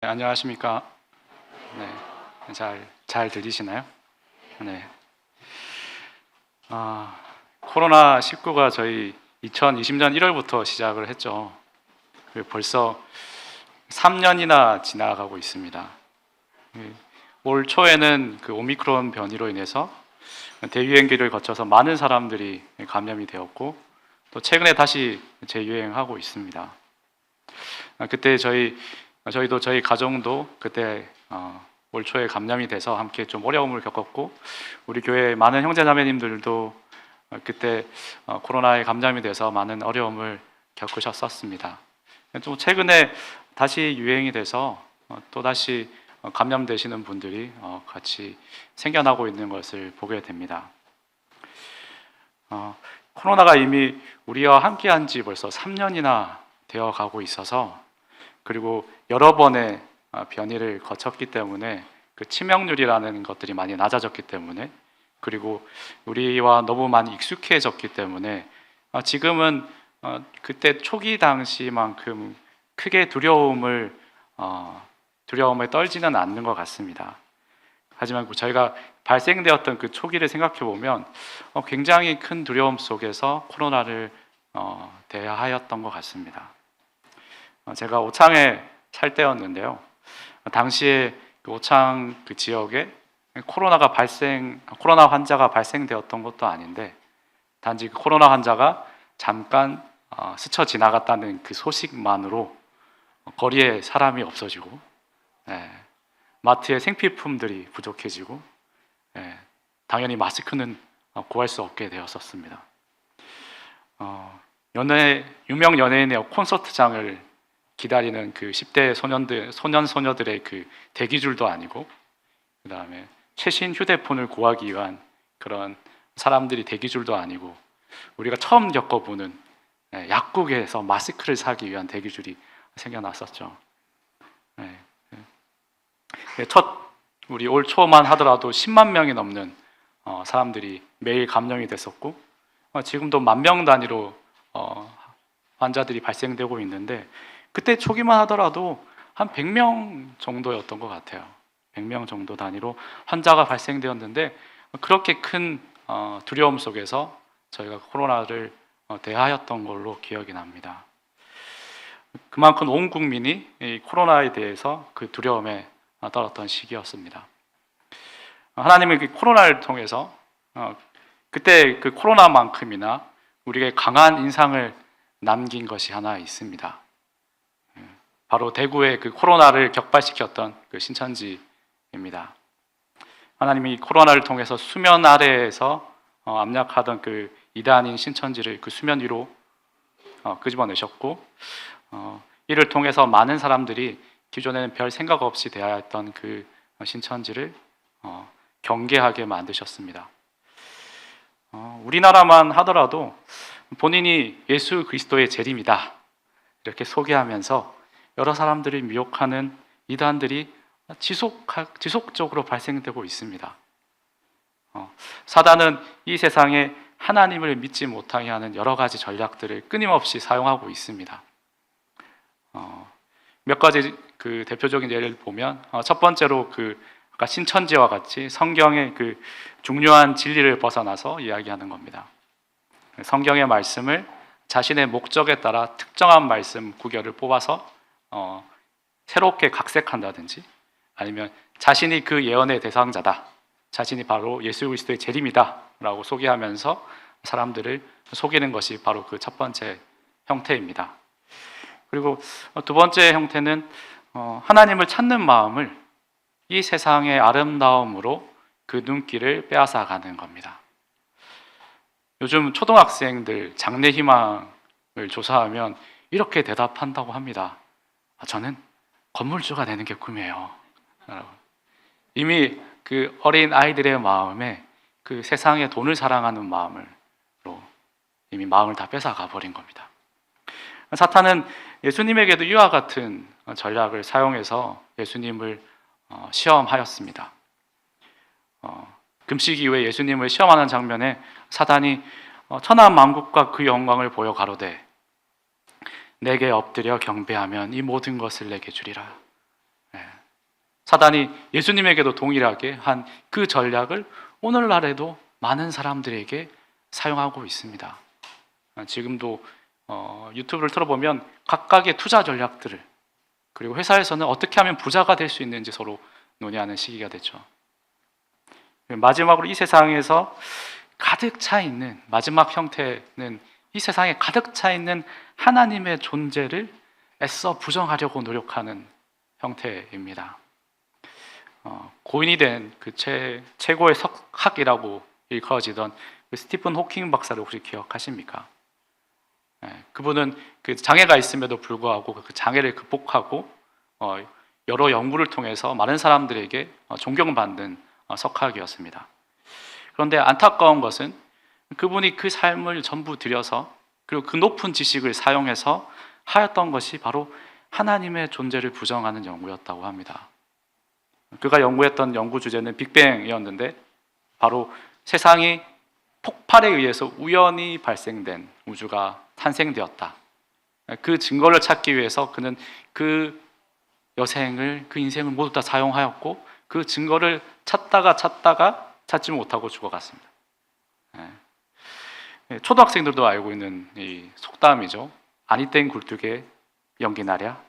네, 안녕하십니까? 네, 잘 들리시나요? 네. 코로나19가 저희 2020년 1월부터 시작을 했죠. 벌써 3년이나 지나가고 있습니다. 올 초에는 그 오미크론 변이로 인해서 대유행기를 거쳐서 많은 사람들이 감염이 되었고, 또 최근에 다시 재유행하고 있습니다. 그때 저희도 저희 가정도 그때 올 초에 감염이 돼서 함께 좀 어려움을 겪었고, 우리 교회 많은 형제자매님들도 그때 코로나에 감염이 돼서 많은 어려움을 겪으셨었습니다. 또 최근에 다시 유행이 돼서 또 다시 감염되시는 분들이 같이 생겨나고 있는 것을 보게 됩니다. 코로나가 이미 우리와 함께한 지 벌써 3년이나 되어 가고 있어서, 그리고 여러 번의 변이를 거쳤기 때문에 그 치명률이라는 것들이 많이 낮아졌기 때문에, 그리고 우리와 너무 많이 익숙해졌기 때문에 지금은 그때 초기 당시만큼 크게 두려움을 떨지는 않는 것 같습니다. 하지만 저희가 발생되었던 그 초기를 생각해 보면 굉장히 큰 두려움 속에서 코로나를 대하였던 것 같습니다. 제가 오창에 살 때였는데요. 당시에 그 오창 그 지역에 코로나 환자가 발생되었던 것도 아닌데, 단지 그 코로나 환자가 잠깐 스쳐 지나갔다는 그 소식만으로 거리에 사람이 없어지고, 마트에 생필품들이 부족해지고, 당연히 마스크는 구할 수 없게 되었었습니다. 유명 연예인의 콘서트장을 기다리는 그 10대 소년들의 그 대기줄도 아니고, 그 다음에 최신 휴대폰을 구하기 위한 그런 사람들이 대기줄도 아니고, 우리가 처음 겪어보는 약국에서 마스크를 사기 위한 대기줄이 생겨났었죠. 우리 올 초만 하더라도 10만 명이 넘는 사람들이 매일 감염이 됐었고, 지금도 10,000명 단위로 환자들이 발생되고 있는데, 그때 초기만 하더라도 한 100명 정도였던 것 같아요. 100명 정도 단위로 환자가 발생되었는데, 그렇게 큰 두려움 속에서 저희가 코로나를 대하였던 걸로 기억이 납니다. 그만큼 온 국민이 이 코로나에 대해서 그 두려움에 떨었던 시기였습니다. 하나님은 그 코로나를 통해서 그때 그 코로나만큼이나 우리에게 강한 인상을 남긴 것이 하나 있습니다. 바로 대구의 그 코로나를 격발시켰던 그 신천지입니다. 하나님이 코로나를 통해서 수면 아래에서 압력하던 그 이단인 신천지를 그 수면 위로 끄집어내셨고, 이를 통해서 많은 사람들이 기존에는 별 생각 없이 대하였던 그 신천지를 경계하게 만드셨습니다. 우리나라만 하더라도 본인이 예수 그리스도의 재림이다 이렇게 소개하면서 여러 사람들이 미혹하는 이단들이 지속적으로 발생되고 있습니다. 사단은 이 세상에 하나님을 믿지 못하게 하는 여러 가지 전략들을 끊임없이 사용하고 있습니다. 몇 가지 그 대표적인 예를 보면, 첫 번째로 그 아까 신천지와 같이 성경의 그 중요한 진리를 벗어나서 이야기하는 겁니다. 성경의 말씀을 자신의 목적에 따라 특정한 말씀 구절을 뽑아서 새롭게 각색한다든지, 아니면 자신이 그 예언의 대상자다, 자신이 바로 예수 그리스도의 재림이다 라고 소개하면서 사람들을 속이는 것이 바로 그 첫 번째 형태입니다. 그리고 두 번째 형태는 하나님을 찾는 마음을 이 세상의 아름다움으로 그 눈길을 빼앗아가는 겁니다. 요즘 초등학생들 장래 희망을 조사하면 이렇게 대답한다고 합니다. 저는 건물주가 되는 게 꿈이에요. 이미 그 어린 아이들의 마음에 그 세상의 돈을 사랑하는 마음으로 이미 마음을 다 뺏어가 버린 겁니다. 사탄은 예수님에게도 이와 같은 전략을 사용해서 예수님을 시험하였습니다. 금식 이후에 예수님을 시험하는 장면에 사단이 천하 만국과 그 영광을 보여 가로되 내게 엎드려 경배하면 이 모든 것을 내게 주리라. 사단이 예수님에게도 동일하게 한 그 전략을 오늘날에도 많은 사람들에게 사용하고 있습니다. 지금도 유튜브를 틀어보면 각각의 투자 전략들을, 그리고 회사에서는 어떻게 하면 부자가 될 수 있는지 서로 논의하는 시기가 됐죠. 마지막으로 이 세상에서 가득 차 있는 마지막 형태는 이 세상에 가득 차 있는 하나님의 존재를 애써 부정하려고 노력하는 형태입니다. 고인이 된 그 최고의 석학이라고 일컬어지던 그 스티븐 호킹 박사를 혹시 기억하십니까? 그분은 그 장애가 있음에도 불구하고 그 장애를 극복하고 여러 연구를 통해서 많은 사람들에게 존경받는 석학이었습니다. 그런데 안타까운 것은 그분이 그 삶을 전부 들여서, 그리고 그 높은 지식을 사용해서 하였던 것이 바로 하나님의 존재를 부정하는 연구였다고 합니다. 그가 연구했던 연구 주제는 빅뱅이었는데, 바로 세상이 폭발에 의해서 우연히 발생된 우주가 탄생되었다. 그 증거를 찾기 위해서 그는 그 여생을, 그 인생을 모두 다 사용하였고, 그 증거를 찾다가 찾지 못하고 죽어갔습니다. 초등학생들도 알고 있는 이 속담이죠. 아니 땡 굴뚝에 연기 나랴.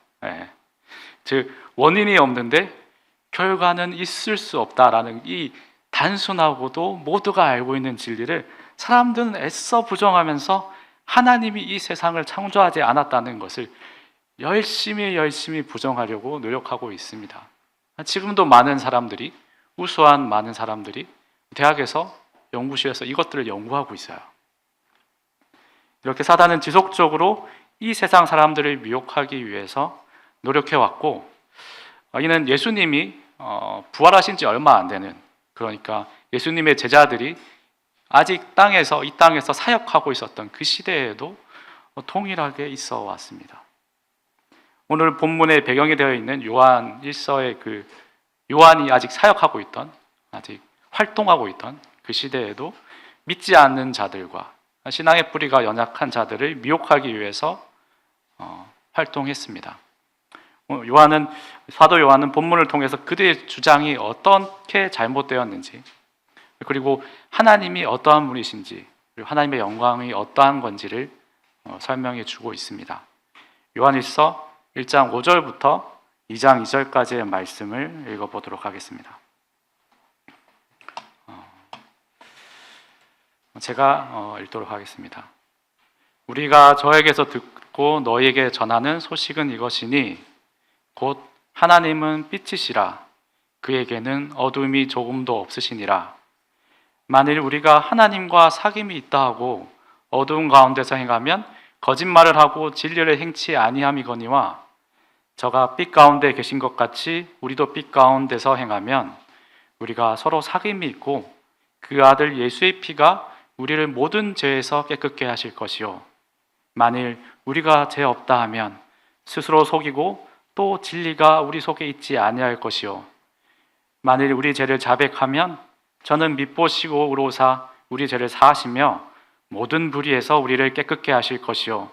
즉 원인이 없는데 결과는 있을 수 없다라는 이 단순하고도 모두가 알고 있는 진리를 사람들은 애써 부정하면서 하나님이 이 세상을 창조하지 않았다는 것을 열심히 부정하려고 노력하고 있습니다. 지금도 많은 사람들이, 우수한 많은 사람들이 대학에서, 연구실에서 이것들을 연구하고 있어요. 이렇게 사단은 지속적으로 이 세상 사람들을 미혹하기 위해서 노력해왔고, 이는 예수님이 부활하신 지 얼마 안 되는, 그러니까 예수님의 제자들이 아직 이 땅에서 사역하고 있었던 그 시대에도 동일하게 있어 왔습니다. 오늘 본문의 배경이 되어 있는 요한 1서의 그 요한이 아직 사역하고 있던, 아직 활동하고 있던 그 시대에도 믿지 않는 자들과 신앙의 뿌리가 연약한 자들을 미혹하기 위해서 활동했습니다. 사도 요한은 본문을 통해서 그들의 주장이 어떻게 잘못되었는지, 그리고 하나님이 어떠한 분이신지, 그리고 하나님의 영광이 어떠한 건지를 설명해 주고 있습니다. 요한일서 1장 5절부터 2장 2절까지의 말씀을 읽어보도록 하겠습니다. 제가 읽도록 하겠습니다. 우리가 저에게서 듣고 너희에게 전하는 소식은 이것이니 곧 하나님은 빛이시라. 그에게는 어둠이 조금도 없으시니라. 만일 우리가 하나님과 사귐이 있다 하고 어두운 가운데서 행하면 거짓말을 하고 진리를 행치 아니함이거니와, 저가 빛 가운데 계신 것 같이 우리도 빛 가운데서 행하면 우리가 서로 사귐이 있고 그 아들 예수의 피가 우리를 모든 죄에서 깨끗게 하실 것이요, 만일 우리가 죄 없다 하면 스스로 속이고 또 진리가 우리 속에 있지 아니할 것이요, 만일 우리 죄를 자백하면 저는 밉보시고 의로사 우리 죄를 사하시며 모든 불의에서 우리를 깨끗게 하실 것이요,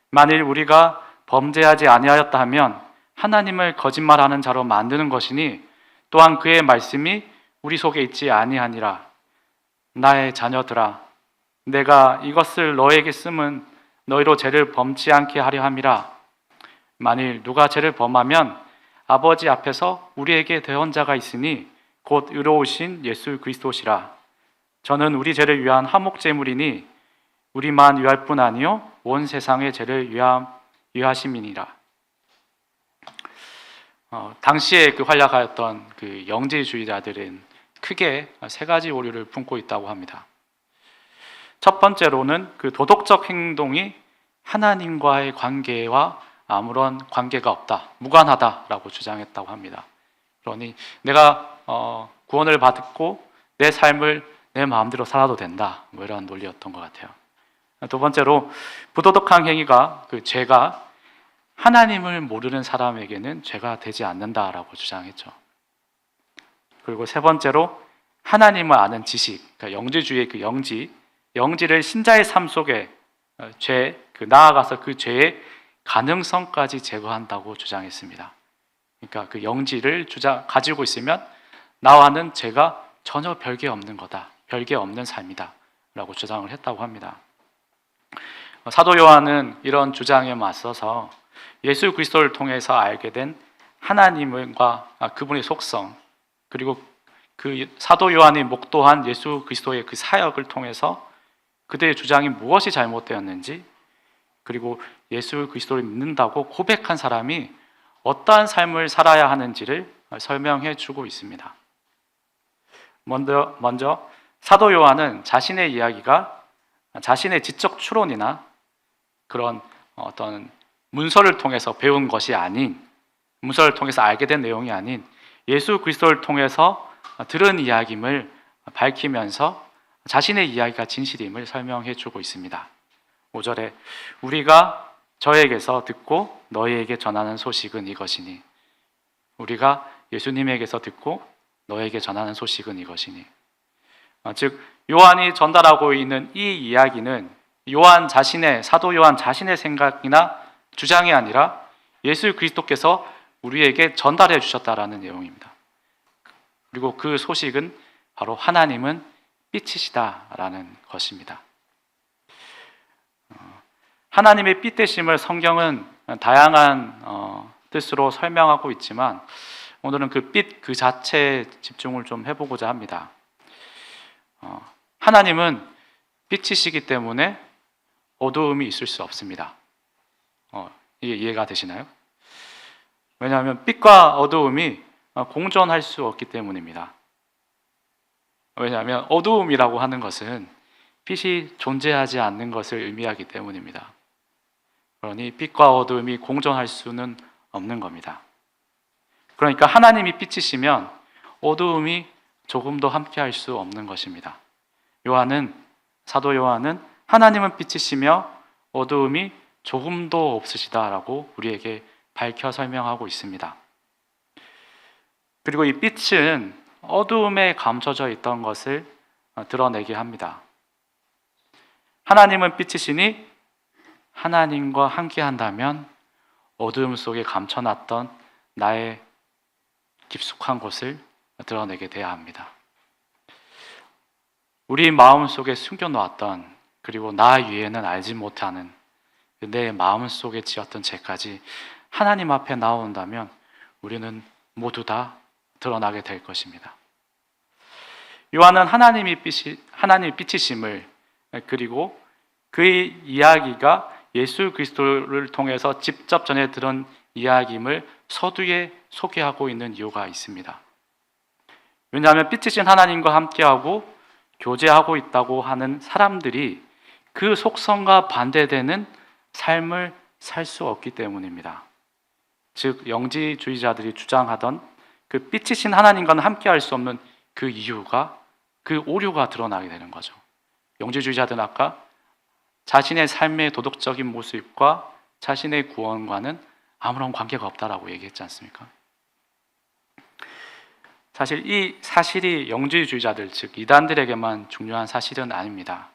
만일 우리가 범죄하지 아니하였다 하면 하나님을 거짓말하는 자로 만드는 것이니 또한 그의 말씀이 우리 속에 있지 아니하니라. 나의 자녀들아, 내가 이것을 너에게 쓰면 너희로 죄를 범치 않게 하려 함이라. 만일 누가 죄를 범하면 아버지 앞에서 우리에게 대언자가 있으니 곧 의로우신 예수 그리스도시라. 저는 우리 죄를 위한 화목제물이니 우리만 위할 뿐 아니요 온 세상의 죄를 위하심이니라. 당시에 그 활약하였던 그 영지주의자들은 크게 세 가지 오류를 품고 있다고 합니다. 첫 번째로는 그 도덕적 행동이 하나님과의 관계와 아무런 관계가 없다, 무관하다라고 주장했다고 합니다. 그러니 내가 구원을 받고 내 삶을 내 마음대로 살아도 된다, 뭐 이런 논리였던 것 같아요. 두 번째로 부도덕한 행위가, 그 죄가 하나님을 모르는 사람에게는 죄가 되지 않는다라고 주장했죠. 그리고 세 번째로 하나님을 아는 지식, 그러니까 영지주의의 그 영지를 신자의 삶 속에 나아가서 그 죄의 가능성까지 제거한다고 주장했습니다. 그러니까 그 영지를 가지고 있으면 나와는 죄가 전혀 별개 없는 거다, 별개 없는 삶이다 라고 주장을 했다고 합니다. 사도 요한은 이런 주장에 맞서서 예수 그리스도를 통해서 알게 된 하나님과 그분의 속성, 그리고 그 사도 요한이 목도한 예수 그리스도의 그 사역을 통해서 그들의 주장이 무엇이 잘못되었는지, 그리고 예수 그리스도를 믿는다고 고백한 사람이 어떠한 삶을 살아야 하는지를 설명해 주고 있습니다. 먼저 사도 요한은 자신의 이야기가 자신의 지적 추론이나 그런 어떤 문서를 통해서 배운 것이 아닌, 문서를 통해서 알게 된 내용이 아닌 예수 그리스도를 통해서 들은 이야기임을 밝히면서 자신의 이야기가 진실임을 설명해 주고 있습니다. 5절에 우리가 저에게서 듣고 너희에게 전하는 소식은 이것이니, 우리가 예수님에게서 듣고 너에게 전하는 소식은 이것이니, 즉 요한이 전달하고 있는 이 이야기는 사도 요한 자신의 생각이나 주장이 아니라 예수 그리스도께서 우리에게 전달해 주셨다라는 내용입니다. 그리고 그 소식은 바로 하나님은 빛이시다라는 것입니다. 하나님의 빛되심을 성경은 다양한 뜻으로 설명하고 있지만 오늘은 그 빛 그 자체에 집중을 좀 해보고자 합니다. 하나님은 빛이시기 때문에 어두움이 있을 수 없습니다. 이게 이해가 되시나요? 왜냐하면 빛과 어두움이 공존할 수 없기 때문입니다. 왜냐하면 어두움이라고 하는 것은 빛이 존재하지 않는 것을 의미하기 때문입니다. 그러니 빛과 어두움이 공존할 수는 없는 겁니다. 그러니까 하나님이 빛이시면 어두움이 조금도 함께할 수 없는 것입니다. 사도 요한은 하나님은 빛이시며 어두움이 조금도 없으시다라고 우리에게 밝혀 설명하고 있습니다. 그리고 이 빛은 어두움에 감춰져 있던 것을 드러내게 합니다. 하나님은 빛이시니 하나님과 함께 한다면 어두움 속에 감춰놨던 나의 깊숙한 곳을 드러내게 돼야 합니다. 우리 마음 속에 숨겨놓았던, 그리고 나 위에는 알지 못하는 내 마음 속에 지었던 죄까지 하나님 앞에 나온다면 우리는 모두 다 드러나게 될 것입니다. 요한은 하나님의 빛이심을, 그리고 그의 이야기가 예수 그리스도를 통해서 직접 전해 들은 이야기임을 서두에 소개하고 있는 이유가 있습니다. 왜냐하면 빛이신 하나님과 함께하고 교제하고 있다고 하는 사람들이 그 속성과 반대되는 삶을 살 수 없기 때문입니다. 즉 영지주의자들이 주장하던 그 빛이신 하나님과는 함께할 수 없는 그 이유가, 그 오류가 드러나게 되는 거죠. 영지주의자들은 아까 자신의 삶의 도덕적인 모습과 자신의 구원과는 아무런 관계가 없다라고 얘기했지 않습니까? 사실 이 사실이 영지주의자들, 즉 이단들에게만 중요한 사실은 아닙니다.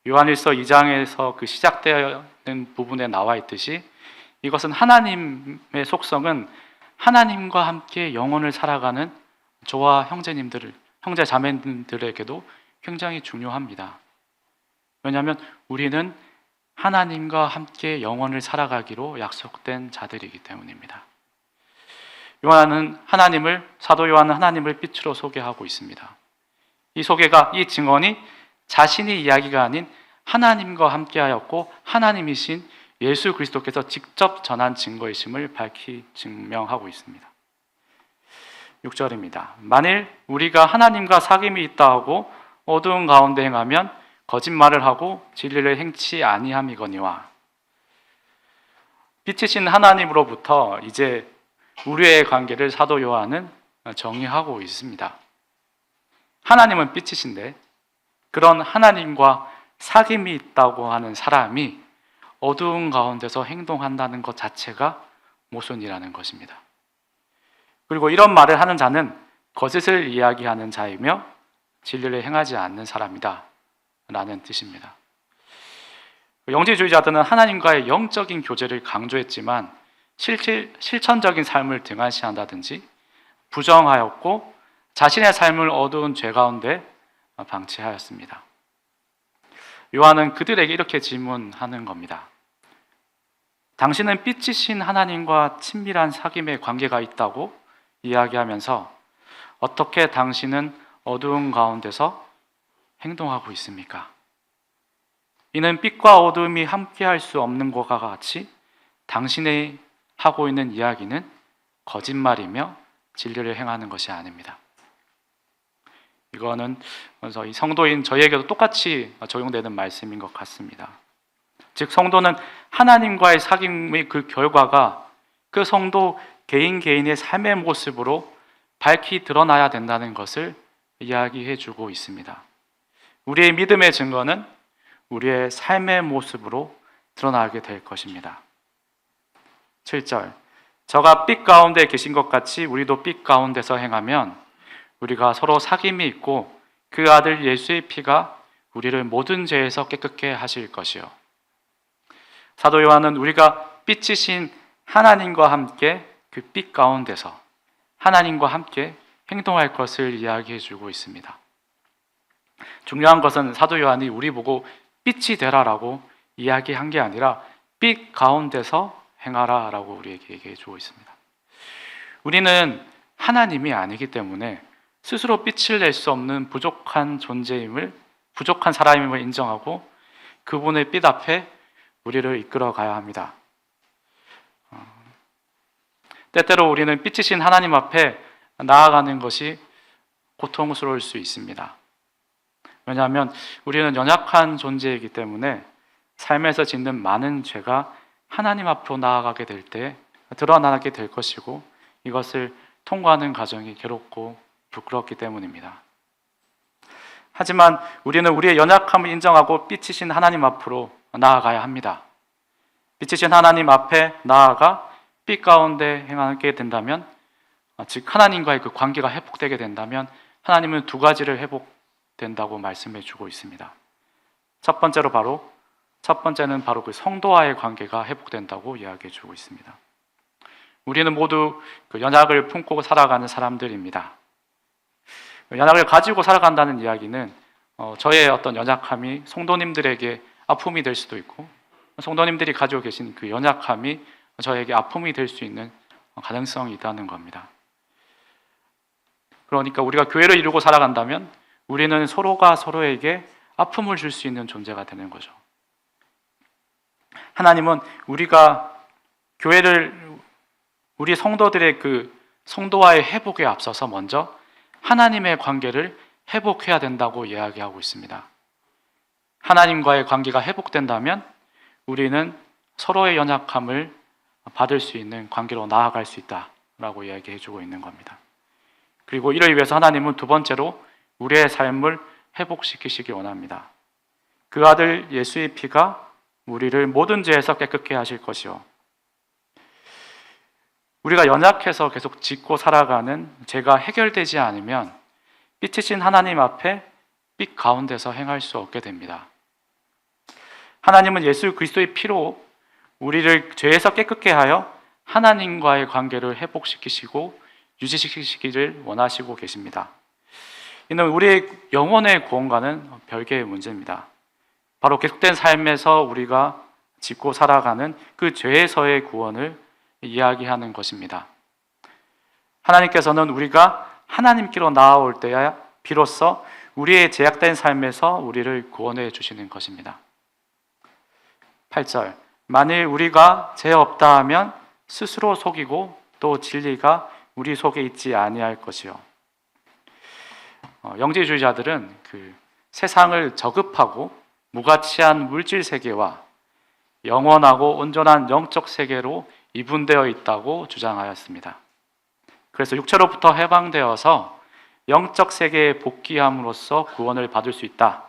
요한일서 2장에서 그 시작되는 부분에 나와 있듯이 이것은 하나님의 속성은 하나님과 함께 영혼을 살아가는 저와 형제 자매들에게도 굉장히 중요합니다. 왜냐하면 우리는 하나님과 함께 영혼을 살아가기로 약속된 자들이기 때문입니다. 사도 요한은 하나님을 빛으로 소개하고 있습니다. 이 증언이 자신의 이야기가 아닌 하나님과 함께하였고 하나님이신 예수 그리스도께서 직접 전한 증거이심을 밝히 증명하고 있습니다. 6절입니다. 만일 우리가 하나님과 사귐이 있다 하고 어두운 가운데 행하면 거짓말을 하고 진리를 행치 아니함이거니와. 빛이신 하나님으로부터 이제 우리의 관계를 사도 요한은 정의하고 있습니다. 하나님은 빛이신데 그런 하나님과 사귐이 있다고 하는 사람이 어두운 가운데서 행동한다는 것 자체가 모순이라는 것입니다. 그리고 이런 말을 하는 자는 거짓을 이야기하는 자이며 진리를 행하지 않는 사람이다 라는 뜻입니다. 영지주의자들은 하나님과의 영적인 교제를 강조했지만 실천적인 삶을 등한시한다든지 부정하였고 자신의 삶을 어두운 죄 가운데 방치하였습니다. 요한은 그들에게 이렇게 질문하는 겁니다. 당신은 빛이신 하나님과 친밀한 사귐의 관계가 있다고 이야기하면서 어떻게 당신은 어두운 가운데서 행동하고 있습니까? 이는 빛과 어둠이 함께할 수 없는 것과 같이 당신의 하고 있는 이야기는 거짓말이며 진리를 행하는 것이 아닙니다. 이거는 그래서 이 성도인 저희에게도 똑같이 적용되는 말씀인 것 같습니다. 즉 성도는 하나님과의 사귐의 그 결과가 그 성도 개인의 삶의 모습으로 밝히 드러나야 된다는 것을 이야기해 주고 있습니다. 우리의 믿음의 증거는 우리의 삶의 모습으로 드러나게 될 것입니다. 7절, 저가 빛 가운데 계신 것 같이 우리도 빛 가운데서 행하면 우리가 서로 사귐이 있고 그 아들 예수의 피가 우리를 모든 죄에서 깨끗게 하실 것이요. 사도 요한은 우리가 빛이신 하나님과 함께 그 빛 가운데서 하나님과 함께 행동할 것을 이야기해 주고 있습니다. 중요한 것은 사도 요한이 우리 보고 빛이 되라라고 이야기한 게 아니라 빛 가운데서 행하라 라고 우리에게 얘기해 주고 있습니다. 우리는 하나님이 아니기 때문에 스스로 빛을 낼 수 없는 부족한 존재임을, 부족한 사람임을 인정하고 그분의 빛 앞에 우리를 이끌어 가야 합니다. 때때로 우리는 빛이신 하나님 앞에 나아가는 것이 고통스러울 수 있습니다. 왜냐하면 우리는 연약한 존재이기 때문에 삶에서 짓는 많은 죄가 하나님 앞으로 나아가게 될 때 드러나게 될 것이고 이것을 통과하는 과정이 괴롭고 부끄럽기 때문입니다. 하지만 우리는 우리의 연약함을 인정하고 빛이신 하나님 앞으로 나아가야 합니다. 빛이신 하나님 앞에 나아가 빛 가운데 행하게 된다면, 즉 하나님과의 그 관계가 회복되게 된다면 하나님은 두 가지를 회복된다고 말씀해 주고 있습니다. 첫 번째는 바로 그 성도와의 관계가 회복된다고 이야기해 주고 있습니다. 우리는 모두 그 연약을 품고 살아가는 사람들입니다. 연약을 가지고 살아간다는 이야기는 저의 어떤 연약함이 성도님들에게 아픔이 될 수도 있고 성도님들이 가지고 계신 그 연약함이 저에게 아픔이 될 수 있는 가능성이 있다는 겁니다. 그러니까 우리가 교회를 이루고 살아간다면 우리는 서로가 서로에게 아픔을 줄 수 있는 존재가 되는 거죠. 하나님은 우리가 우리 성도들의 그 성도와의 회복에 앞서서 먼저 하나님의 관계를 회복해야 된다고 이야기하고 있습니다. 하나님과의 관계가 회복된다면 우리는 서로의 연약함을 받을 수 있는 관계로 나아갈 수 있다라고 이야기해 주고 있는 겁니다. 그리고 이를 위해서 하나님은 두 번째로 우리의 삶을 회복시키시기 원합니다. 그 아들 예수의 피가 우리를 모든 죄에서 깨끗게 하실 것이요. 우리가 연약해서 계속 짓고 살아가는 죄가 해결되지 않으면 빛이신 하나님 앞에 빛 가운데서 행할 수 없게 됩니다. 하나님은 예수 그리스도의 피로 우리를 죄에서 깨끗게 하여 하나님과의 관계를 회복시키시고 유지시키시기를 원하시고 계십니다. 이는 우리의 영혼의 구원과는 별개의 문제입니다. 바로 계속된 삶에서 우리가 짓고 살아가는 그 죄에서의 구원을 이야기하는 것입니다. 하나님께서는 우리가 하나님께로 나아올 때야 비로소 우리의 제약된 삶에서 우리를 구원해 주시는 것입니다. 8절, 만일 우리가 죄 없다 하면 스스로 속이고 또 진리가 우리 속에 있지 아니할 것이요. 영지주의자들은 그 세상을 저급하고 무가치한 물질 세계와 영원하고 온전한 영적 세계로 이분되어 있다고 주장하였습니다. 그래서 육체로부터 해방되어서 영적 세계에 복귀함으로써 구원을 받을 수 있다.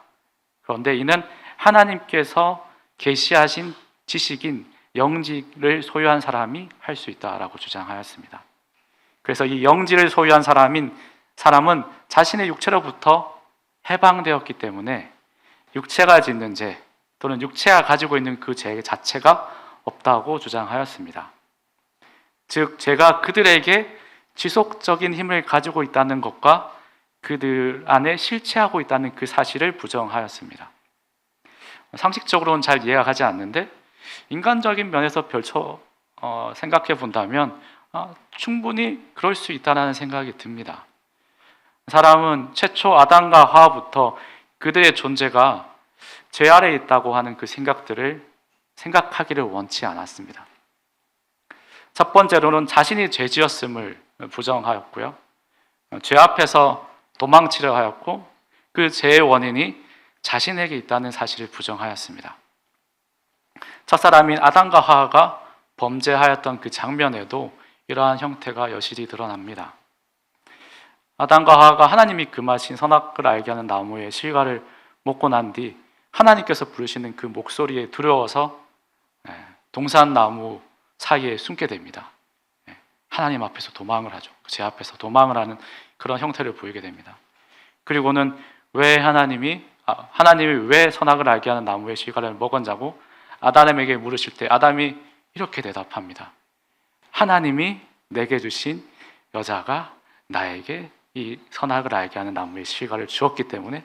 그런데 이는 하나님께서 계시하신 지식인 영지를 소유한 사람이 할 수 있다라고 주장하였습니다. 그래서 이 영지를 소유한 사람은 자신의 육체로부터 해방되었기 때문에 육체가 짓는 죄 또는 육체가 가지고 있는 그 죄 자체가 없다고 주장하였습니다. 즉 제가 그들에게 지속적인 힘을 가지고 있다는 것과 그들 안에 실체하고 있다는 그 사실을 부정하였습니다. 상식적으로는 잘 이해가 가지 않는데 인간적인 면에서 생각해 본다면 충분히 그럴 수 있다는 생각이 듭니다. 사람은 최초 아담과 하와부터 그들의 존재가 죄 아래에 있다고 하는 그 생각들을 생각하기를 원치 않았습니다. 첫 번째로는 자신이 죄지었음을 부정하였고요. 죄 앞에서 도망치려 하였고 그 죄의 원인이 자신에게 있다는 사실을 부정하였습니다. 첫사람인 아담과 하와가 범죄하였던 그 장면에도 이러한 형태가 여실히 드러납니다. 아담과 하와가 하나님이 금하신 선악을 알게 하는 나무의 실과를 먹고 난 뒤 하나님께서 부르시는 그 목소리에 두려워서 동산나무 사이에 숨게 됩니다. 하나님 앞에서 도망을 하죠. 제 앞에서 도망을 하는 그런 형태를 보이게 됩니다. 그리고는 왜 하나님이 왜 선악을 알게 하는 나무의 실과를 먹었냐고 아담에게 물으실 때 아담이 이렇게 대답합니다. 하나님이 내게 주신 여자가 나에게 이 선악을 알게 하는 나무의 실과를 주었기 때문에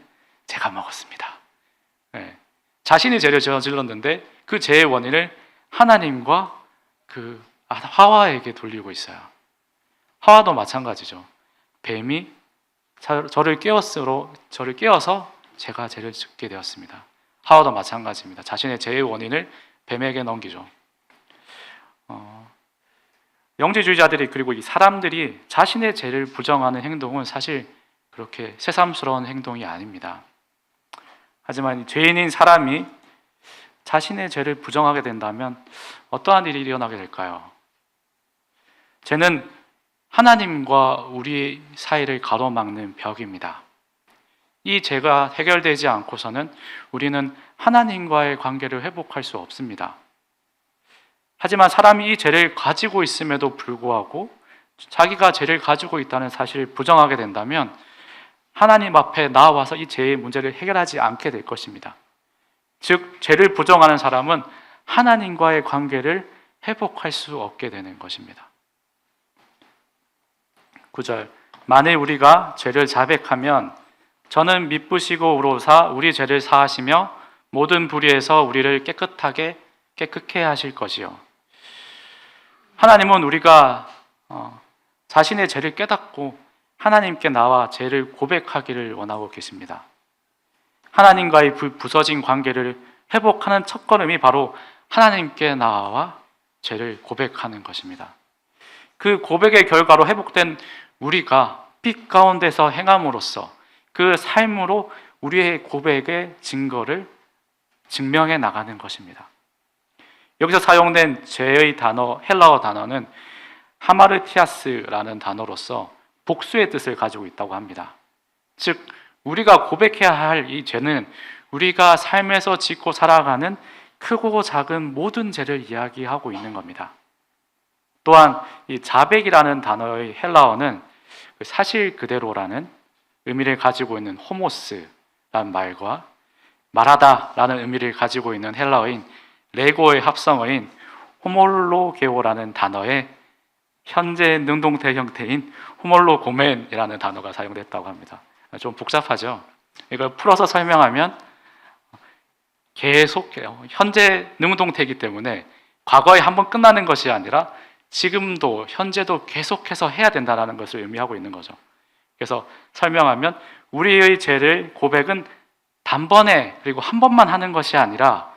제가 먹었습니다. 자신이 죄를 저질렀는데 그 죄의 원인을 하나님과 그 하와에게 돌리고 있어요. 하와도 마찬가지죠. 뱀이 저를 깨어서 제가 죄를 짓게 되었습니다. 하와도 마찬가지입니다. 자신의 죄의 원인을 뱀에게 넘기죠. 영지주의자들이 그리고 이 사람들이 자신의 죄를 부정하는 행동은 사실 그렇게 새삼스러운 행동이 아닙니다. 하지만 죄인인 사람이 자신의 죄를 부정하게 된다면 어떠한 일이 일어나게 될까요? 죄는 하나님과 우리 사이를 가로막는 벽입니다. 이 죄가 해결되지 않고서는 우리는 하나님과의 관계를 회복할 수 없습니다. 하지만 사람이 이 죄를 가지고 있음에도 불구하고 자기가 죄를 가지고 있다는 사실을 부정하게 된다면 하나님 앞에 나와서 이 죄의 문제를 해결하지 않게 될 것입니다. 즉 죄를 부정하는 사람은 하나님과의 관계를 회복할 수 없게 되는 것입니다. 9절 만일 우리가 죄를 자백하면 저는 미쁘시고 우로사 우리 죄를 사하시며 모든 불의에서 우리를 깨끗게 하실 것이요. 하나님은 우리가 자신의 죄를 깨닫고 하나님께 나와 죄를 고백하기를 원하고 계십니다. 하나님과의 부서진 관계를 회복하는 첫걸음이 바로 하나님께 나와 죄를 고백하는 것입니다. 그 고백의 결과로 회복된 우리가 빛 가운데서 행함으로써 그 삶으로 우리의 고백의 증거를 증명해 나가는 것입니다. 여기서 사용된 죄의 단어, 헬라어 단어는 하마르티아스라는 단어로서 복수의 뜻을 가지고 있다고 합니다. 즉 우리가 고백해야 할 이 죄는 우리가 삶에서 짓고 살아가는 크고 작은 모든 죄를 이야기하고 있는 겁니다. 또한 이 자백이라는 단어의 헬라어는 사실 그대로라는 의미를 가지고 있는 호모스라는 말과 말하다라는 의미를 가지고 있는 헬라어인 레고의 합성어인 호몰로게오라는 단어의 현재 능동태 형태인 호몰로고멘이라는 단어가 사용됐다고 합니다. 좀 복잡하죠? 이걸 풀어서 설명하면 계속해요. 현재 능동태이기 때문에 과거에 한번 끝나는 것이 아니라 지금도 현재도 계속해서 해야 된다는 것을 의미하고 있는 거죠. 그래서 설명하면 우리의 죄를 고백은 단번에 그리고 한 번만 하는 것이 아니라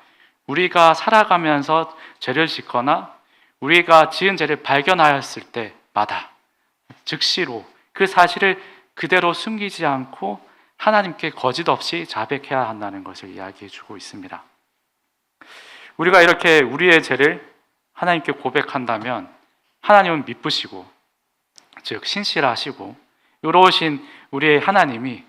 우리가 살아가면서 죄를 짓거나 우리가 지은 죄를 발견하였을 때마다 즉시로 그 사실을 그대로 숨기지 않고 하나님께 거짓 없이 자백해야 한다는 것을 이야기해 주고 있습니다. 우리가 이렇게 우리의 죄를 하나님께 고백한다면 하나님은 미쁘시고 즉 신실하시고 의로우신 우리의 하나님이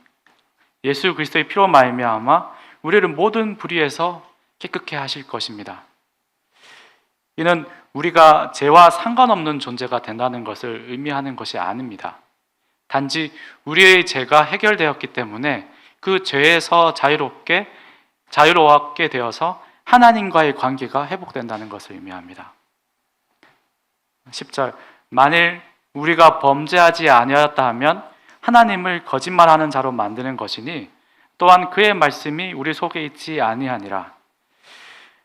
예수 그리스도의 피로 말미암아 우리를 모든 불의에서 깨끗게 하실 것입니다. 이는 우리가 죄와 상관없는 존재가 된다는 것을 의미하는 것이 아닙니다. 단지 우리의 죄가 해결되었기 때문에 그 죄에서 자유로웠게 되어서 하나님과의 관계가 회복된다는 것을 의미합니다. 10절 만일 우리가 범죄하지 아니하였다 하면 하나님을 거짓말하는 자로 만드는 것이니 또한 그의 말씀이 우리 속에 있지 아니하니라.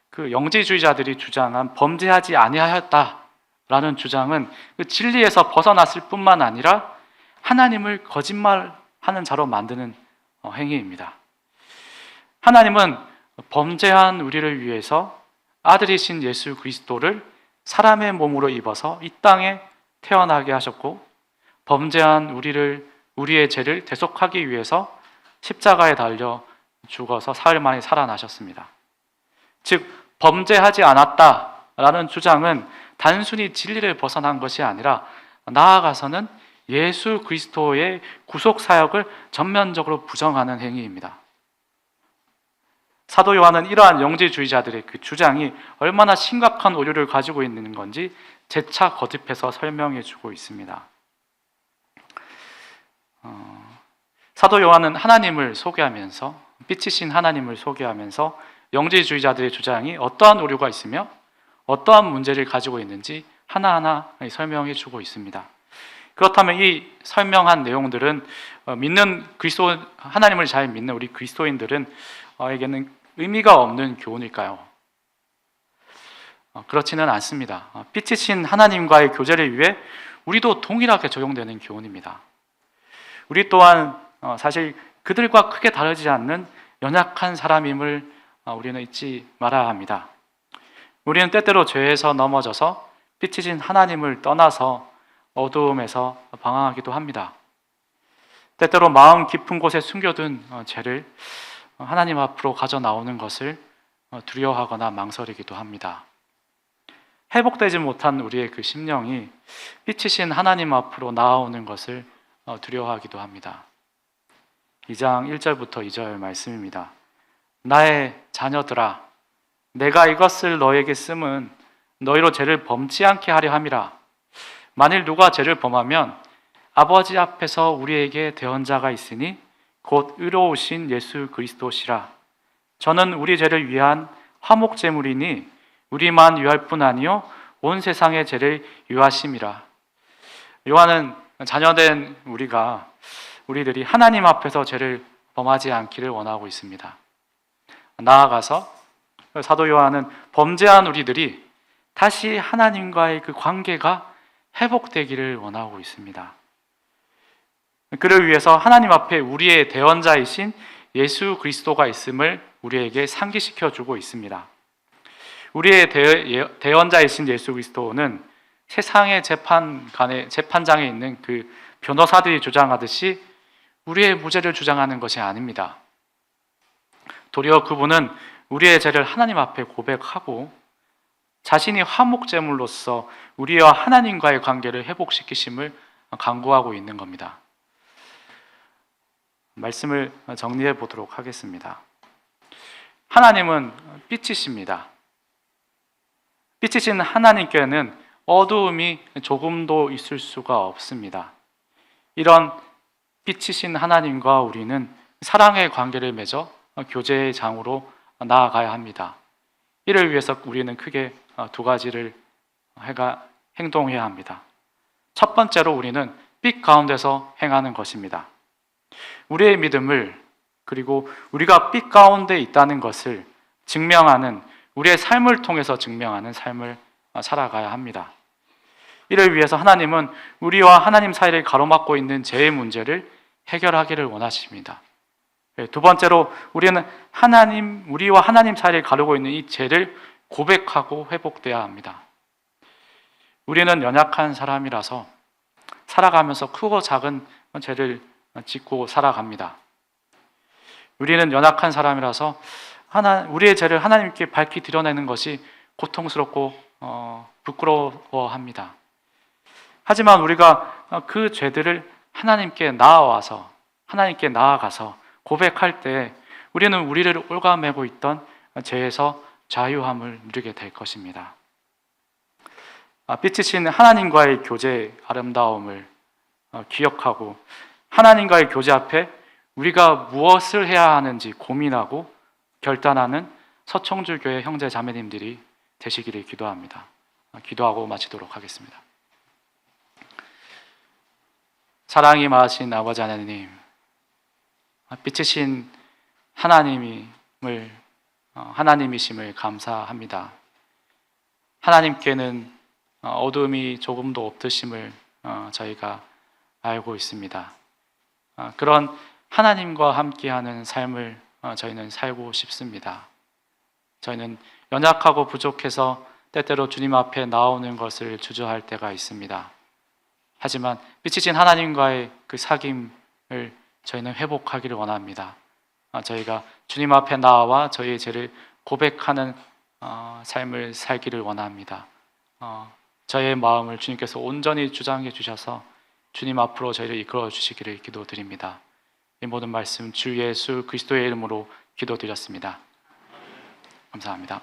그 영지주의자들이 주장한 범죄하지 아니하였다라는 주장은 그 진리에서 벗어났을 뿐만 아니라 하나님을 거짓말하는 자로 만드는 행위입니다. 하나님은 범죄한 우리를 위해서 아들이신 예수 그리스도를 사람의 몸으로 입어서 이 땅에 태어나게 하셨고, 범죄한 우리의 죄를 대속하기 위해서 십자가에 달려 죽어서 사흘 만에 살아나셨습니다. 즉 범죄하지 않았다라는 주장은 단순히 진리를 벗어난 것이 아니라 나아가서는 예수 그리스도의 구속 사역을 전면적으로 부정하는 행위입니다. 사도 요한은 이러한 영지주의자들의 그 주장이 얼마나 심각한 오류를 가지고 있는 건지 재차 거듭해서 설명해 주고 있습니다. 사도 요한은 하나님을 소개하면서, 빛이신 하나님을 소개하면서 영지주의자들의 주장이 어떠한 오류가 있으며 어떠한 문제를 가지고 있는지 하나하나 설명해 주고 있습니다. 그렇다면 이 설명한 내용들은 하나님을 잘 믿는 우리 그리스도인들은 에게는 의미가 없는 교훈일까요? 그렇지는 않습니다. 빛이신 하나님과의 교제를 위해 우리도 동일하게 적용되는 교훈입니다. 우리 또한 사실 그들과 크게 다르지 않는 연약한 사람임을 우리는 잊지 말아야 합니다. 우리는 때때로 죄에서 넘어져서 빛이신 하나님을 떠나서 어두움에서 방황하기도 합니다. 때때로 마음 깊은 곳에 숨겨둔 죄를 하나님 앞으로 가져 나오는 것을 두려워하거나 망설이기도 합니다. 회복되지 못한 우리의 그 심령이 빛이신 하나님 앞으로 나아오는 것을 두려워하기도 합니다. 2장 1절부터 2절 말씀입니다. 나의 자녀들아, 내가 이것을 너에게 쓰면 너희로 죄를 범치 않게 하려 함이라. 만일 누가 죄를 범하면 아버지 앞에서 우리에게 대언자가 있으니 곧 의로우신 예수 그리스도시라. 저는 우리 죄를 위한 화목제물이니 우리만 위할 뿐 아니요 온 세상의 죄를 위하심이라. 요한은 자녀된 우리들이 하나님 앞에서 죄를 범하지 않기를 원하고 있습니다. 나아가서 사도 요한은 범죄한 우리들이 다시 하나님과의 그 관계가 회복되기를 원하고 있습니다. 그를 위해서 하나님 앞에 우리의 대언자이신 예수 그리스도가 있음을 우리에게 상기시켜 주고 있습니다. 우리의 대언자이신 예수 그리스도는 세상의 재판장에 있는 그 변호사들이 주장하듯이 우리의 무죄를 주장하는 것이 아닙니다. 도리어 그분은 우리의 죄를 하나님 앞에 고백하고 자신이 화목제물로서 우리와 하나님과의 관계를 회복시키심을 강구하고 있는 겁니다. 말씀을 정리해 보도록 하겠습니다. 하나님은 빛이십니다. 빛이신 하나님께는 어두움이 조금도 있을 수가 없습니다. 이런 빛이신 하나님과 우리는 사랑의 관계를 맺어 교제의 장으로 나아가야 합니다. 이를 위해서 우리는 크게 두 가지를 행동해야 합니다. 첫 번째로 우리는 빛 가운데서 행하는 것입니다. 우리의 믿음을, 그리고 우리가 빛 가운데 있다는 것을 증명하는, 우리의 삶을 통해서 증명하는 삶을 살아가야 합니다. 이를 위해서 하나님은 우리와 하나님 사이를 가로막고 있는 죄의 문제를 해결하기를 원하십니다. 두 번째로 우리는 우리와 하나님 사이를 가르고 있는 이 죄를 고백하고 회복돼야 합니다. 우리는 연약한 사람이라서 살아가면서 크고 작은 죄를 짓고 살아갑니다. 우리는 연약한 사람이라서 우리의 죄를 하나님께 밝히 드러내는 것이 고통스럽고 부끄러워합니다. 하지만 우리가 그 죄들을 하나님께 나아가서 고백할 때 우리는 우리를 올가매고 있던 죄에서 자유함을 누리게 될 것입니다. 빛이신 하나님과의 교제의 아름다움을 기억하고 하나님과의 교제 앞에 우리가 무엇을 해야 하는지 고민하고 결단하는 서청주교회 형제 자매님들이 되시기를 기도합니다. 기도하고 마치도록 하겠습니다. 사랑이 많으신 아버지 하나님, 빛이신 하나님이심을 감사합니다. 하나님께는 어둠이 조금도 없으심을 저희가 알고 있습니다. 그런 하나님과 함께하는 삶을 저희는 살고 싶습니다. 저희는 연약하고 부족해서 때때로 주님 앞에 나오는 것을 주저할 때가 있습니다. 하지만 빛이신 하나님과의 그 사귐을 저희는 회복하기를 원합니다. 저희가 주님 앞에 나와 저희의 죄를 고백하는 삶을 살기를 원합니다. 저희의 마음을 주님께서 온전히 주장해 주셔서 주님 앞으로 저희를 이끌어 주시기를 기도드립니다. 이 모든 말씀 주 예수 그리스도의 이름으로 기도드렸습니다. 감사합니다.